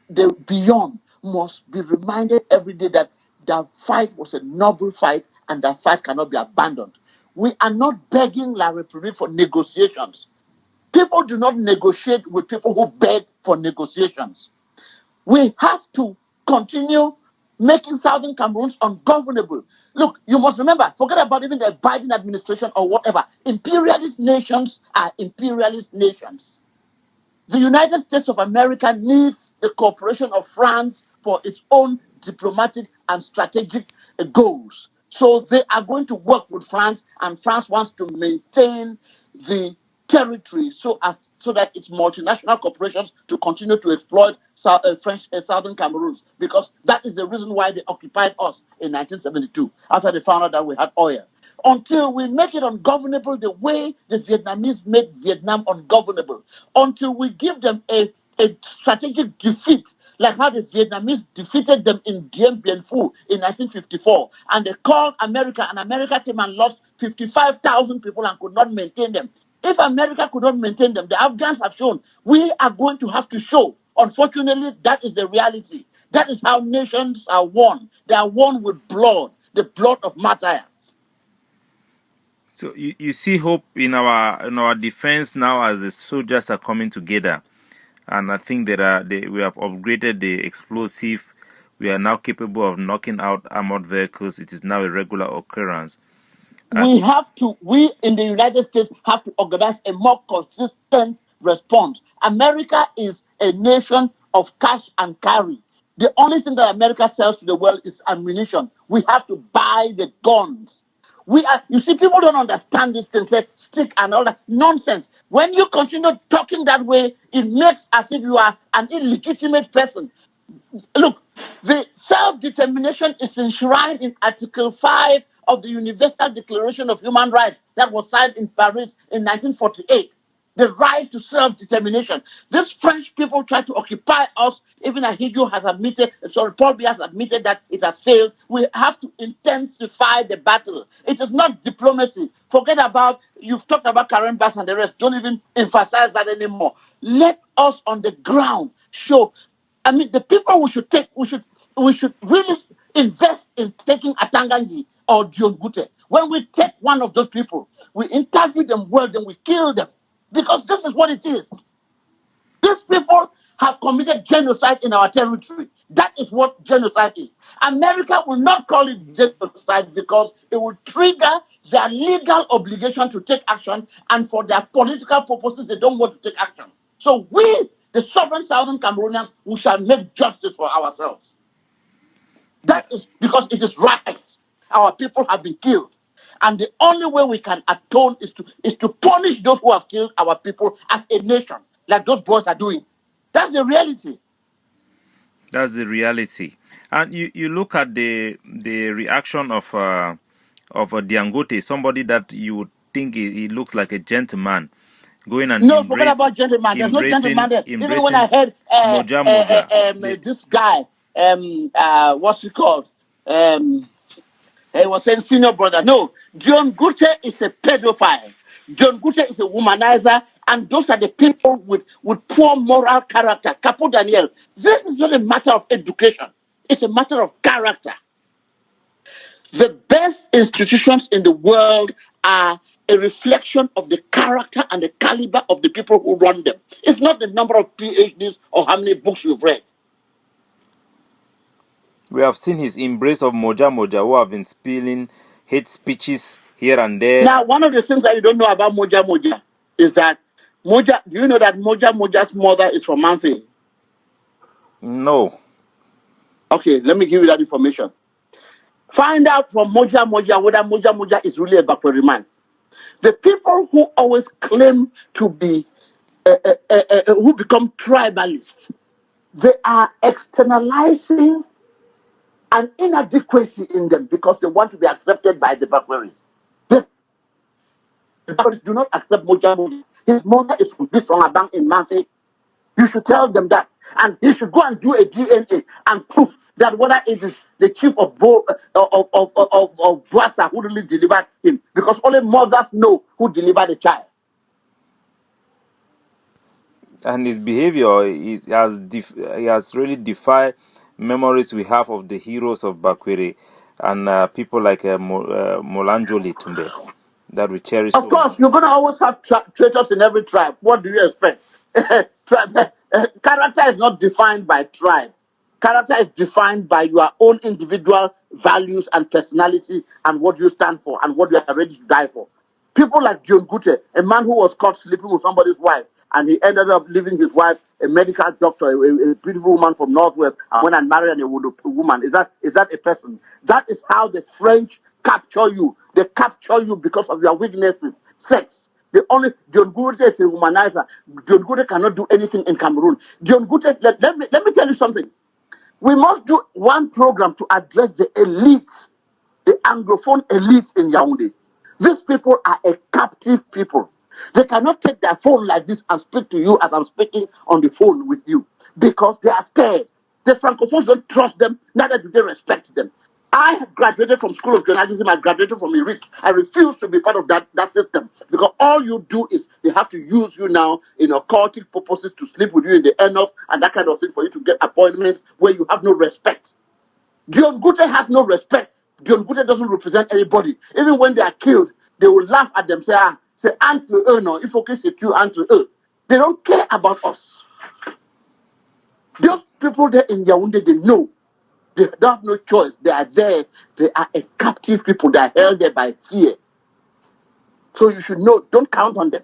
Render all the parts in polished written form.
the beyond must be reminded every day that that fight was a noble fight and that fight cannot be abandoned. We are not begging La République for negotiations. People do not negotiate with people who beg for negotiations. We have to continue making Southern Cameroons ungovernable. Look, you must remember, forget about even the Biden administration or whatever. Imperialist nations are imperialist nations. The United States of America needs the cooperation of France for its own diplomatic and strategic goals. So they are going to work with France, and France wants to maintain the territory so that its multinational corporations to continue to exploit Southern Cameroons, because that is the reason why they occupied us in 1972 after they found out that we had oil. Until we make it ungovernable the way the Vietnamese made Vietnam ungovernable, until we give them a strategic defeat, like how the Vietnamese defeated them in Dien Bien Phu in 1954, and they called America, and America came and lost 55,000 people and could not maintain them. If America could not maintain them, the Afghans have shown, we are going to have to show. Unfortunately, that is the reality. That is how nations are won. They are won with blood, the blood of martyrs. So you see hope in our defense now as the soldiers are coming together, and I think that we have upgraded the explosive. We are now capable of knocking out armored vehicles. It is now a regular occurrence. We in the United States have to organize a more consistent response. America is a nation of cash and carry. The only thing that America sells to the world is ammunition. We have to buy the guns. You see, people don't understand this thing, say stick and all that nonsense. When you continue talking that way, it makes as if you are an illegitimate person. Look, the self-determination is enshrined in Article 5 of the Universal Declaration of Human Rights that was signed in Paris in 1948. The right to self-determination. These French people try to occupy us. Even Paul Biya has admitted that it has failed. We have to intensify the battle. It is not diplomacy. Forget about, you've talked about Karen Bass and the rest. Don't even emphasize that anymore. Let us on the ground show. I mean, the people we should really invest in taking Atanga Nji or John Gute. When we take one of those people, we interview them well, then we kill them. Because this is what it is. These people have committed genocide in our territory. That is what genocide is. America will not call it genocide because it will trigger their legal obligation to take action, and for their political purposes, they don't want to take action. So we, the sovereign Southern Cameroonians, we shall make justice for ourselves. That is because it is right. Our people have been killed. And the only way we can atone is to punish those who have killed our people as a nation, like those boys are doing. That's the reality. That's the reality. And you look at the reaction of Diangote, somebody that you would think he looks like a gentleman, going and forget about gentleman. There's no gentleman there. Even when I heard this guy, what's he called? He was saying senior brother. No, John Gute is a pedophile. John Gute is a womanizer, and those are the people with poor moral character. Capo Daniel. This is not a matter of education. It's a matter of character. The best institutions in the world are a reflection of the character and the caliber of the people who run them. It's not the number of PhDs or how many books you've read. We have seen his embrace of Moja Moja, who have been spilling hate speeches here and there. Now, one of the things that you don't know about Moja Moja is that do you know that Moja Moja's mother is from Manfei? No. Okay, let me give you that information. Find out from Moja Moja whether Moja Moja is really a Bakweri man. The people who always claim to be, who become tribalists, they are externalizing an inadequacy in them because they want to be accepted by the Bakweris. The Bakweris do not accept Moja Moja. His mother is from Abang in Manfei. You should tell them that. And he should go and do a DNA and prove that whether it is the chief of Boasa who really delivered him. Because only mothers know who delivered the child. And his behavior, he has really defied memories we have of the heroes of Bakwere and people like Molanjoli Tumbe that we cherish Of so course, much. you're going to always have traitors in every tribe. What do you expect? Character is not defined by tribe. Character is defined by your own individual values and personality and what you stand for and what you are ready to die for. People like John Gute, a man who was caught sleeping with somebody's wife, and he ended up leaving his wife, a medical doctor, a beautiful woman from Northwest, and went and married a woman. Is that a person? That is how the French capture you. They capture you because of your weaknesses, sex. The only John Gute is a womanizer. John Gute cannot do anything in Cameroon. John Gute, let me tell you something. We must do one program to address the elite, the Anglophone elite in Yaoundé. These people are a captive people. They cannot take their phone like this and speak to you as I'm speaking on the phone with you because they are scared. The Francophones don't trust them, neither do they respect them. I graduated from School of Journalism. I graduated from IRIC. I refuse to be part of that system because all you do is they have to use you now in occultic purposes to sleep with you in the enough and that kind of thing for you to get appointments where you have no respect. Dion Gute has no respect. Dion Gute doesn't represent anybody. Even when they are killed, they will laugh at them, say, Antre eux, no, if okay, c'est tu entre eux. They don't care about us. Those people there in Yaoundé, they know. They have no choice. They are there. They are a captive people. They are held there by fear. So you should know, don't count on them.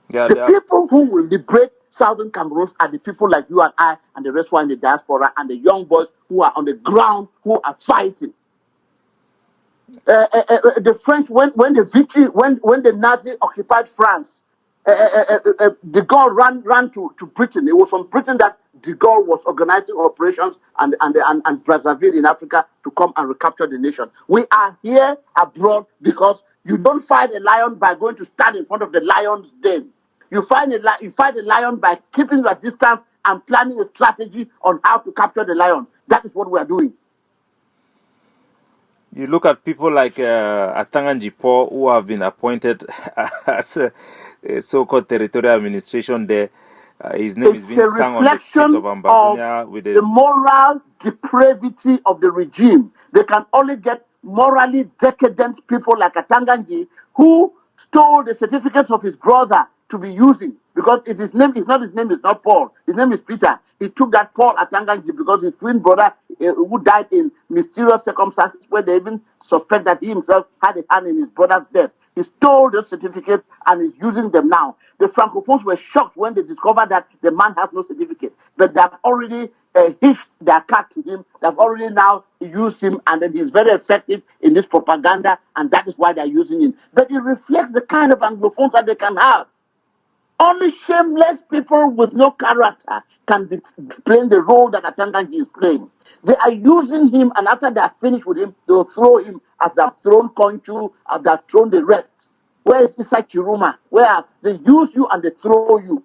Yeah, The people who will liberate Southern Cameroon are the people like you and I and the rest who are in the diaspora and the young boys who are on the ground who are fighting. The French, when the Nazi occupied France, de Gaulle ran to Britain. It was from Britain that de Gaulle was organizing operations and Brazzaville in Africa to come and recapture the nation. We are here abroad because you don't fight a lion by going to stand in front of the lion's den. You fight a lion by keeping your distance and planning a strategy on how to capture the lion. That is what we are doing. you look at people like Atanga Nji Paul, who have been appointed as a so-called territorial administration there. His name is It's being a sung on the streets of reflection of Ambazonia with the a moral depravity of the regime. They can only get morally decadent people like Atanga Nji, who stole the certificates of his brother to be using because his name is not Paul. His name is Peter. He took that Paul Atanga Nji because his twin brother who died in mysterious circumstances where they even suspect that he himself had a hand in his brother's death. He stole those certificates and is using them now. The Francophones were shocked when they discovered that the man has no certificate. But they have already hitched their cat to him. They have already now used him, and then he's very effective in this propaganda, and that is why they're using him. But it reflects the kind of Anglophones that they can have. Only shameless people with no character can be playing the role that Atanga Nji is playing. They are using him, and after they are finished with him, they will throw him as they have thrown Conchu, as they have thrown the rest. Where is Isaac Chiruma? Where they use you and they throw you.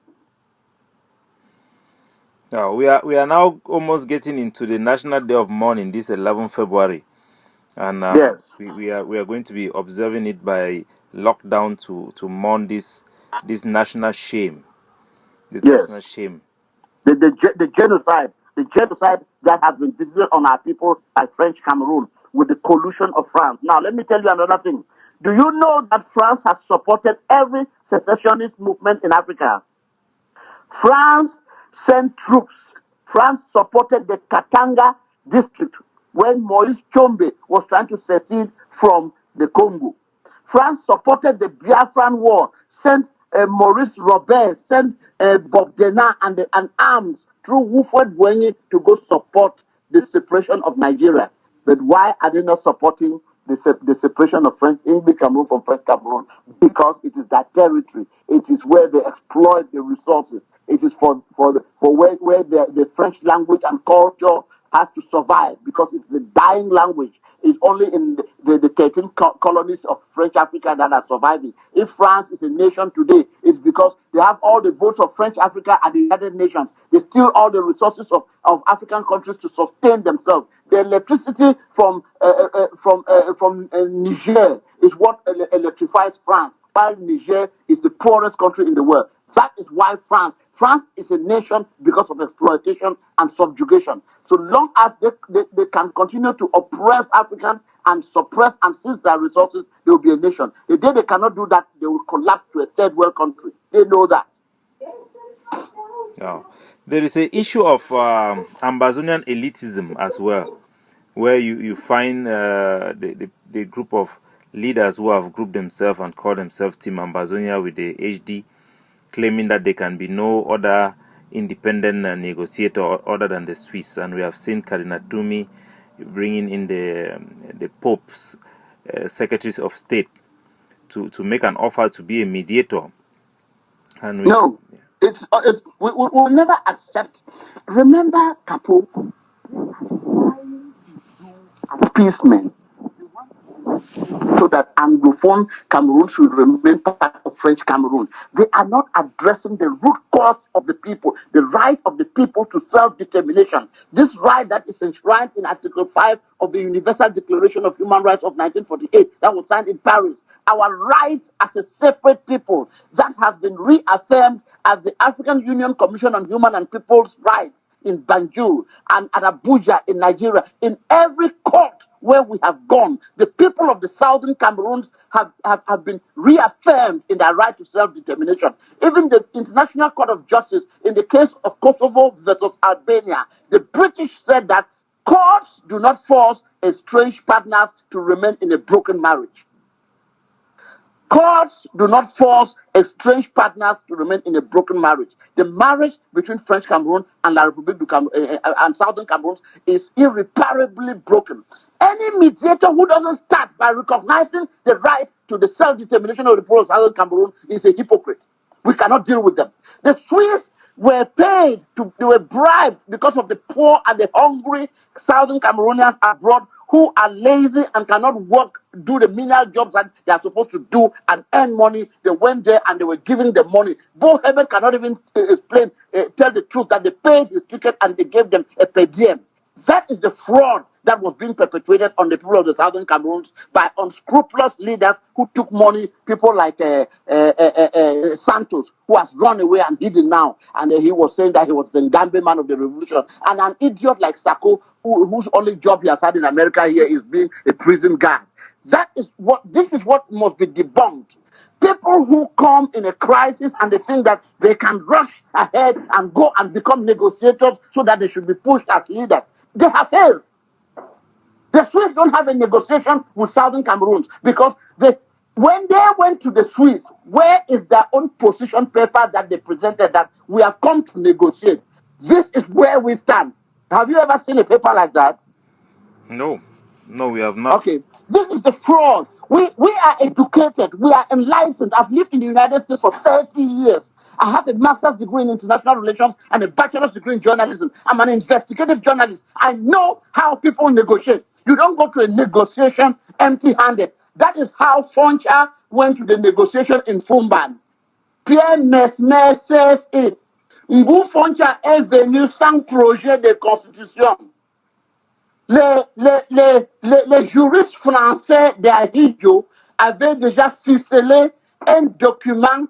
Now, we are now almost getting into the National Day of Mourning, this 11th February, and Yes. we are going to be observing it by lockdown to mourn this national shame, this national Yes. shame. The genocide that has been visited on our people by French Cameroun with the collusion of France. Now, let me tell you another thing. Do you know that France has supported every secessionist movement in Africa? France sent troops. France supported the Katanga district when Maurice Chombe was trying to secede from the Congo. France supported the Biafran war, sent Maurice Robert, sent Bob Dena and arms through Wilfred Buenyi to go support the separation of Nigeria. But why are they not supporting the separation of English Cameroon from French Cameroon? Because it is their territory. It is where they exploit the resources. It is for where the French language and culture has to survive because it's a dying language. It's only in the 13 colonies of French Africa that are surviving. If France is a nation today, it's because they have all the votes of French Africa at the United Nations. They steal all the resources of African countries to sustain themselves. The electricity from Niger is what electrifies France, while Niger is the poorest country in the world. That is why France is a nation because of exploitation and subjugation. So long as they can continue to oppress Africans and suppress and seize their resources, they will be a nation. The day they cannot do that, they will collapse to a third world country. They know that. Oh. There is an issue of Ambazonian elitism as well, where you find the group of leaders who have grouped themselves and called themselves Team Ambazonia with the HD, claiming that there can be no other independent negotiator other than the Swiss. And we have seen Cardinal Tumi bringing in the Pope's secretaries of state to make an offer to be a mediator. And no, we will never accept. Remember, Capo, appeasement, so that Anglophone Cameroon should remain part of French Cameroon. They are not addressing the root cause of the people, the right of the people to self-determination. This right that is enshrined in Article 5 of the Universal Declaration of Human Rights of 1948 that was signed in Paris. Our rights as a separate people that has been reaffirmed as the African Union Commission on Human and People's Rights in Banjul and at Abuja in Nigeria. In every court where we have gone, the people of the southern Cameroons have been reaffirmed in their right to self-determination. Even the International Court of Justice, in the case of Kosovo versus Albania, the British said that courts do not force estranged partners to remain in a broken marriage. Courts do not force estranged partners to remain in a broken marriage. The marriage between French Cameroon and La République du Cameroon and Southern Cameroon is irreparably broken. Any mediator who doesn't start by recognizing the right to the self-determination of the people of Southern Cameroon is a hypocrite. We cannot deal with them. The Swiss were paid they were bribed because of the poor and the hungry Southern Cameroonians abroad who are lazy and cannot work, do the menial jobs that they are supposed to do and earn money. They went there and they were giving them money. Bo Heaven cannot even tell the truth that they paid his ticket and they gave them a per diem. That is the fraud that was being perpetuated on the people of the Southern Cameroons by unscrupulous leaders who took money, people like Santos, who has run away and hidden now. And he was saying that he was the Ngambe man of the revolution. And an idiot like Sako, whose only job he has had in America here is being a prison guard. This is what must be debunked. People who come in a crisis and they think that they can rush ahead and go and become negotiators so that they should be pushed as leaders, they have failed. The Swiss don't have a negotiation with Southern Cameroons because when they went to the Swiss, where is their own position paper that they presented that we have come to negotiate? This is where we stand. Have you ever seen a paper like that? No, we have not. Okay, this is the fraud. We are educated. We are enlightened. I've lived in the United States for 30 years. I have a master's degree in international relations and a bachelor's degree in journalism. I'm an investigative journalist. I know how people negotiate. You don't go to a negotiation empty-handed. That is how Foncha went to the negotiation in Fumban. Pierre Mesmer says it. Ngou Foncha est venu sans projet de constitution. Les juristes français d'Ahidjo avaient déjà ficelé un document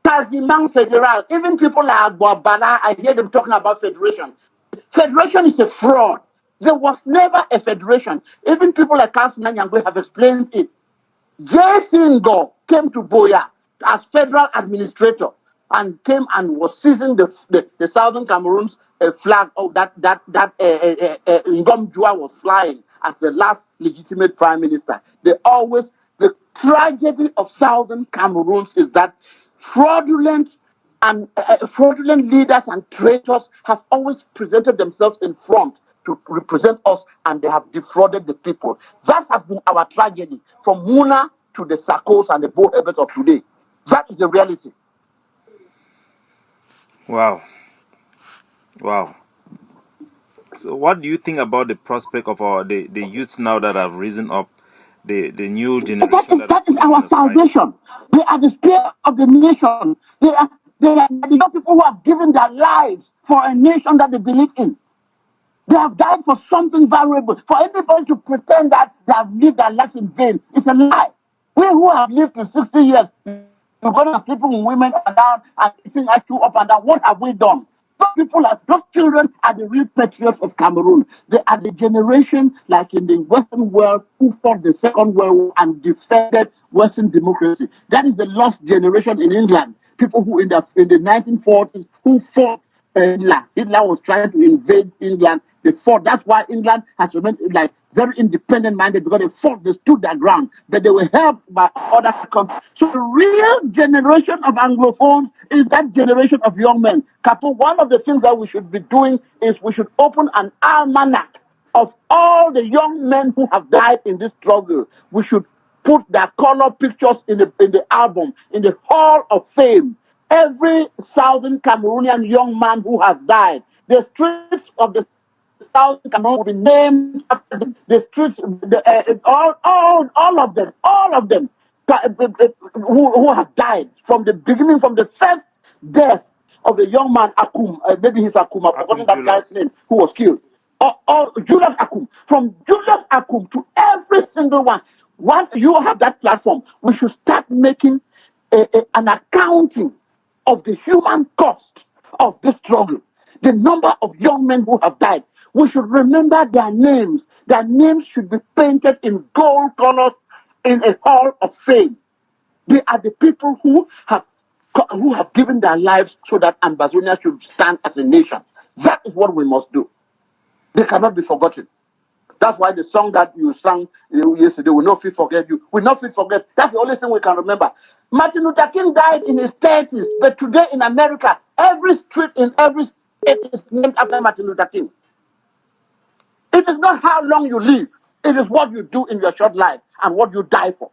quasiment fédéral. Even people like Boabala, I hear them talking about federation. Federation is a fraud. There was never a federation. Even people like Council Nyangwe have explained it. J. Singo came to Boya as federal administrator and came and was seizing the Southern Cameroon's flag of that Ngom Jua was flying as the last legitimate prime minister. The tragedy of Southern Cameroons is that fraudulent leaders and traitors have always presented themselves in front to represent us, and they have defrauded the people. That has been our tragedy, from Muna to the Sakos and the Bohebets of today. That is the reality. Wow. So what do you think about the prospect of the youths now that have risen up, the new generation? That is our salvation. They are the spirit of the nation. They are the young people who have given their lives for a nation that they believe in. They have died for something valuable. For anybody to pretend that they have lived their lives in vain is a lie. We who have lived to 60 years You're going to sleeping with women and down and eating at you up and down. What have we done? Those children are the real patriots of Cameroon. They are the generation, like in the Western world, who fought the Second World War and defended Western democracy. That is the lost generation in England. People who in the 1940s who fought Hitler. Hitler was trying to invade England. They fought. That's why England has remained like very independent minded, because they fought, they stood their ground, but they were helped by other countries. So the real generation of Anglophones is that generation of young men. Capo, one of the things that we should be doing is we should open an almanac of all the young men who have died in this struggle. We should put their color pictures in the album, in the Hall of Fame. Every Southern Cameroonian young man who has died, the streets of the Southern Cameroon will be named after them. The streets, all of them who have died from the beginning, from the first death of the young man Akum, maybe he's Akum, I've forgotten that guy's name, who was killed. Julius Akum, from Julius Akum to every single one. Once you have that platform, we should start making an accounting of the human cost of this struggle. The number of young men who have died. We should remember their names. Their names should be painted in gold colors in a hall of fame. They are the people who have given their lives so that Ambazonia should stand as a nation. That is what we must do. They cannot be forgotten. That's why the song that you sang yesterday, "Will not forget you." Will not forget. That's the only thing we can remember. Martin Luther King died in his 30s, but today in America, every street in every state is named after Martin Luther King. It is not how long you live. It is what you do in your short life and what you die for.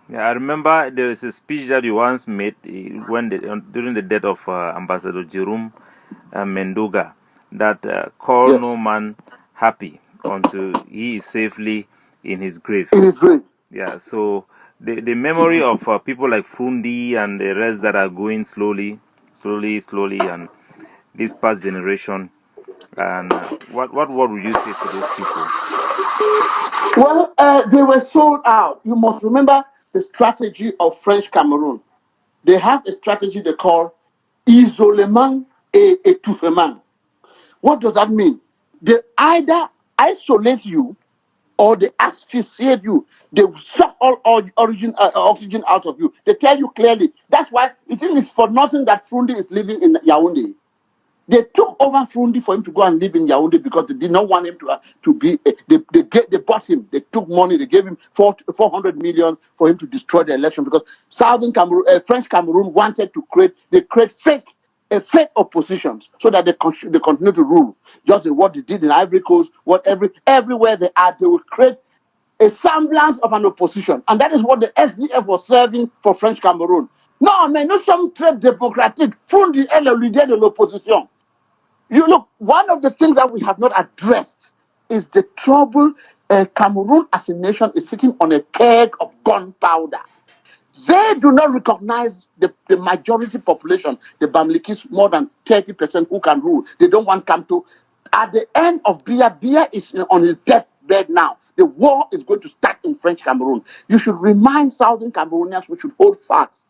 Yeah, I remember there is a speech that you once made during the death of Ambassador Jerome Mendoga, that call no man happy until he is safely in his grave. In his grave. Yeah, so the memory of people like Frundi and the rest that are going slowly, and this past generation, and what would you say to those people? Well, they were sold out. You must remember the strategy of French Cameroun. They have a strategy they call isolement et étouffement. What does that mean? They either isolate you or they asphyxiate you. They suck all oxygen out of you. They tell you clearly. That's why it is for nothing that Frundi is living in Yaoundé. They took over Frundi for him to go and live in Yaoundé because they did not want him to be. They bought him. They took money. They gave him 400 million for him to destroy the election because Southern Cameroon, French Cameroon wanted to create. They create fake oppositions so that they continue to rule. Just what they did in Ivory Coast, everywhere they are, they will create a semblance of an opposition, and that is what the SDF was serving for French Cameroon. Non, mais nous sommes très démocratiques. Frundi est le leader de l'opposition. You look, one of the things that we have not addressed is the trouble Cameroon as a nation is sitting on a keg of gunpowder. They do not recognize the majority population, the Bamlikis, more than 30% who can rule. They don't want Kamto. At the end of Biya is on his deathbed now. The war is going to start in French Cameroon. You should remind Southern Cameroonians we should hold fast.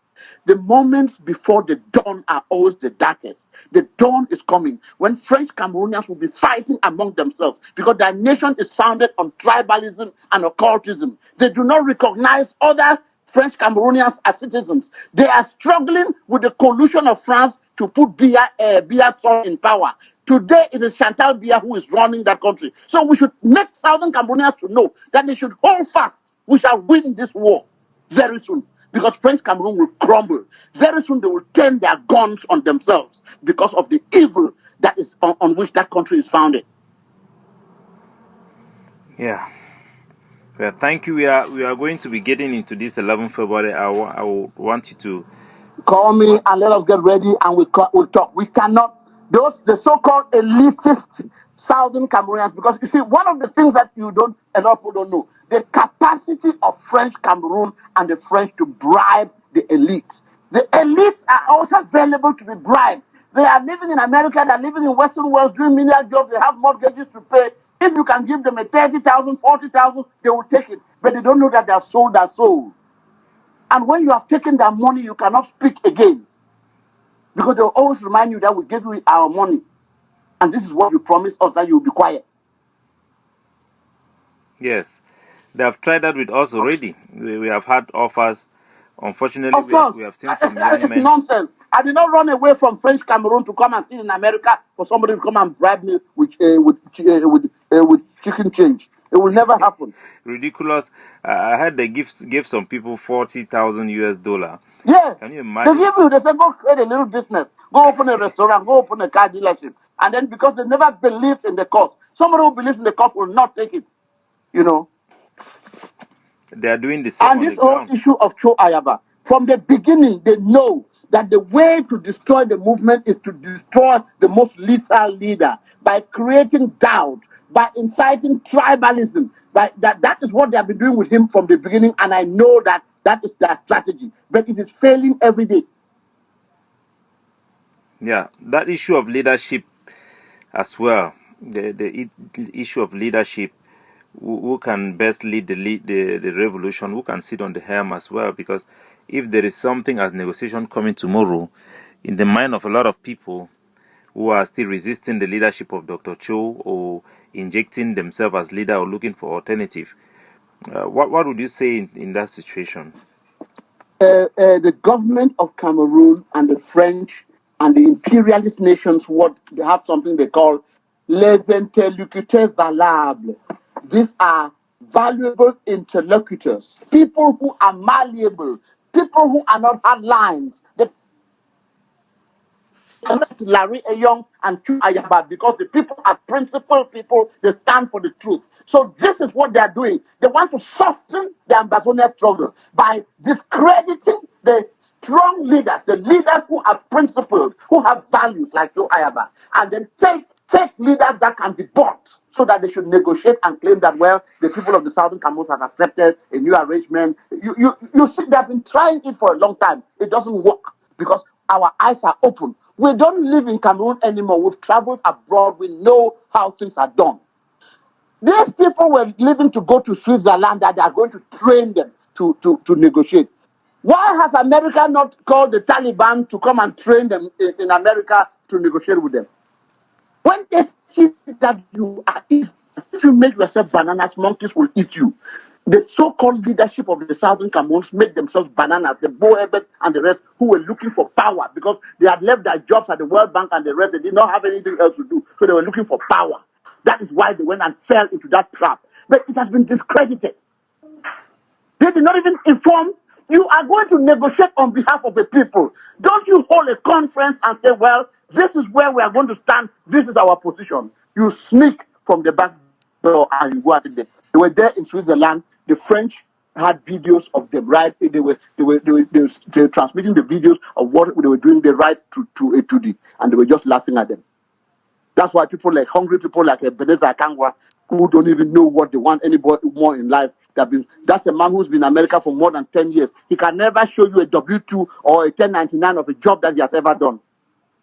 The moments before the dawn are always the darkest. The dawn is coming when French Cameroonians will be fighting among themselves because their nation is founded on tribalism and occultism. They do not recognize other French Cameroonians as citizens. They are struggling with the collusion of France to put Biya Song in power. Today it is Chantal Biya who is running that country. So we should make Southern Cameroonians to know that they should hold fast. We shall win this war very soon. Because French Cameroon will crumble. Very soon they will turn their guns on themselves because of the evil that is on which that country is founded. Yeah. Well, thank you. We are going to be getting into this 11 February. I want you to call me and let us get ready and we'll talk. We cannot, the so-called elitist Southern Cameroonians, because you see, one of the things that a lot of people don't know, the capacity of French Cameroon and the French to bribe the elite. The elites are also available to be bribed. They are living in America, they're living in Western world, doing menial jobs, they have mortgages to pay. If you can give them a 30,000, 40,000, they will take it. But they don't know that they have sold their soul. And when you have taken that money, you cannot speak again. Because they'll always remind you that we gave you our money. And this is what you promised us, that you'll be quiet. Yes. They have tried that with us already. We have had offers. Unfortunately, Of course, we have seen some young men. nonsense. I did not run away from French Cameroun to come and sit in America for somebody to come and bribe me with chicken change. It will never happen. Ridiculous. I heard they gave some people $40,000 US. Yes, Can you they imagine? give you. They say go create a little business, go open a restaurant, go open a car dealership, and then because they never believed in the cause, somebody who believes in the cause will not take it. You know. They are doing the same And on the this whole ground. issue of Cho Ayaba, from the beginning, they know that the way to destroy the movement is to destroy the most lethal leader by creating doubt, by inciting tribalism. That is what they have been doing with him from the beginning, and I know that that is their strategy. But it is failing every day. Yeah, that issue of leadership as well. The issue of leadership. Who can best lead the revolution? Who can sit on the helm as well? Because if there is something as negotiation coming tomorrow, in the mind of a lot of people who are still resisting the leadership of Dr. Cho or injecting themselves as leader or looking for alternative, what would you say in that situation? The government of Cameroon and the French and the imperialist nations, what they have something they call les interlocuteurs valables. These are valuable interlocutors, people who are malleable, people who are not hard lines. They LARRY EYONG and Ayaba, because the people are principled people, they stand for the truth. So this is what they are doing. They want to soften the Ambazonia struggle by discrediting the strong leaders, the leaders who are principled, who have values like Ayaba, and then take leaders that can be bought so that they should negotiate and claim that, well, the people of the Southern Cameroon have accepted a new arrangement. You see, they've been trying it for a long time. It doesn't work because our eyes are open. We don't live in Cameroon anymore. We've traveled abroad. We know how things are done. These people were living to go to Switzerland, that they are going to train them to negotiate. Why has America not called the Taliban to come and train them in America to negotiate with them? When they see that you are easy, if you make yourself bananas, monkeys will eat you. The so-called leadership of the Southern Cameroons make themselves bananas, the Boebets and the rest, who were looking for power because they had left their jobs at the World Bank and the rest. They did not have anything else to do, so they were looking for power. That is why they went and fell into that trap. But it has been discredited. They did not even inform. You are going to negotiate on behalf of the people. Don't you hold a conference and say, well, this is where we are going to stand. This is our position. You sneak from the back door and you go at it. They were there in Switzerland. The French had videos of the right. They were transmitting the videos of what they were doing the right to A2D, and they were just laughing at them. That's why people like hungry people like Ebenezer Kangwa, who don't even know what they want anybody more in life. That's a man who's been in America for more than 10 years. He can never show you a W-2 or a 1099 of a job that he has ever done.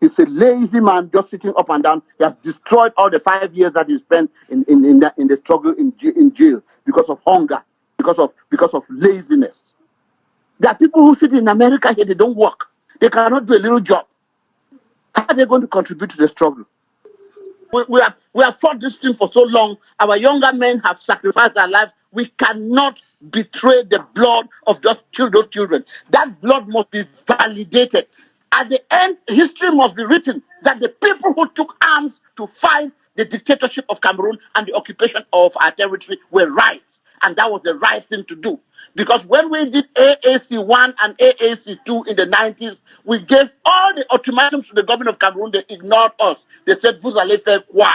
He's a lazy man just sitting up and down. He has destroyed all the 5 years that he spent in the struggle in jail because of hunger, because of laziness. There are people who sit in America here, they don't work. They cannot do a little job. How are they going to contribute to the struggle? We have fought this thing for so long. Our younger men have sacrificed their lives. We cannot betray the blood of those children. That blood must be validated. At the end, history must be written that the people who took arms to fight the dictatorship of Cameroon and the occupation of our territory were right. And that was the right thing to do. Because when we did AAC 1 and AAC 2 in the 90s, we gave all the ultimatums to the government of Cameroon. They ignored us. They said, vous allez faire quoi?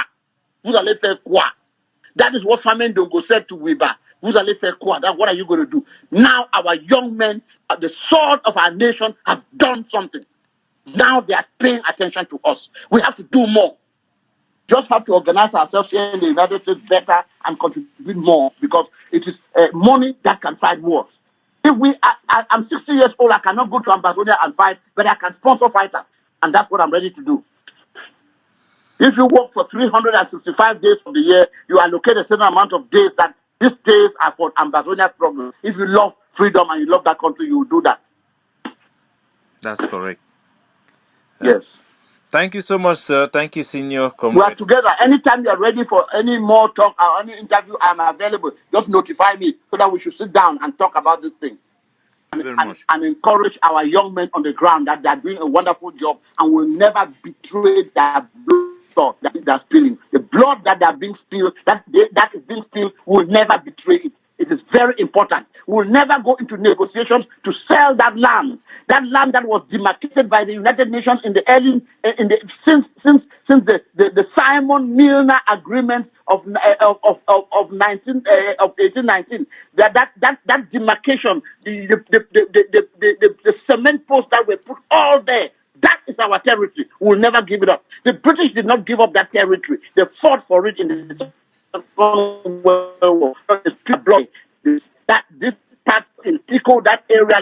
Vous allez faire quoi? That is what Famen Dongo said to Weber. Vous allez faire quoi? That, what are you going to do? Now our young men, the sword of our nation, have done something. Now they are paying attention to us. We have to do more. Just have to organize ourselves here in the United States better and contribute more, because it is money that can fight wars. If I'm 60 years old, I cannot go to Ambazonia and fight, but I can sponsor fighters, and that's what I'm ready to do. If you work for 365 days of the year, you allocate a certain amount of days that These days are for Ambazonia struggle. If you love freedom and you love that country, you will do that. That's correct. Yes. Thank you so much, sir. Thank you, Senior We are Comrade. together. Anytime you are ready for any more talk or any interview, I'm available. Just notify me so that we should sit down and talk about this thing. Thank you very And, much. and encourage our young men on the ground that they are doing a wonderful job and will never betray their blood that they are spilling. The blood that they are being spilled, that is being spilled, will never betray it. It is very important. We will never go into negotiations to sell that land that was demarcated by the United Nations in the early, since the Simon Milner Agreement of 1819. That demarcation, the cement posts that were put all there. That is our territory. We will never give it up. The British did not give up that territory. They fought for it in the this part in Tico, that area,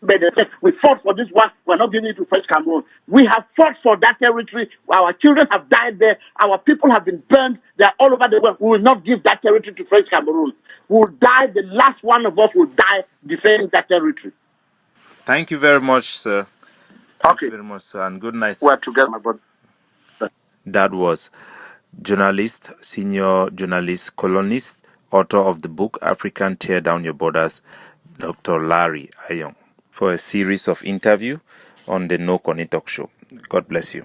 they said, we fought for this one, we're not giving it to French Cameroun. We have fought for that territory. Our children have died there. Our people have been burned. They're all over the world. We will not give that territory to French Cameroun. We will die. The last one of us will die defending that territory. Thank you very much, sir. Thank you very much, sir, and good night. We're together, my brother. That was journalist, senior journalist, columnist, author of the book African Tear Down Your Borders, Dr. LARRY EYONG, for a series of interviews on the No Kunny Talk Show. God bless you.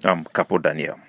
I'm Capo Daniel.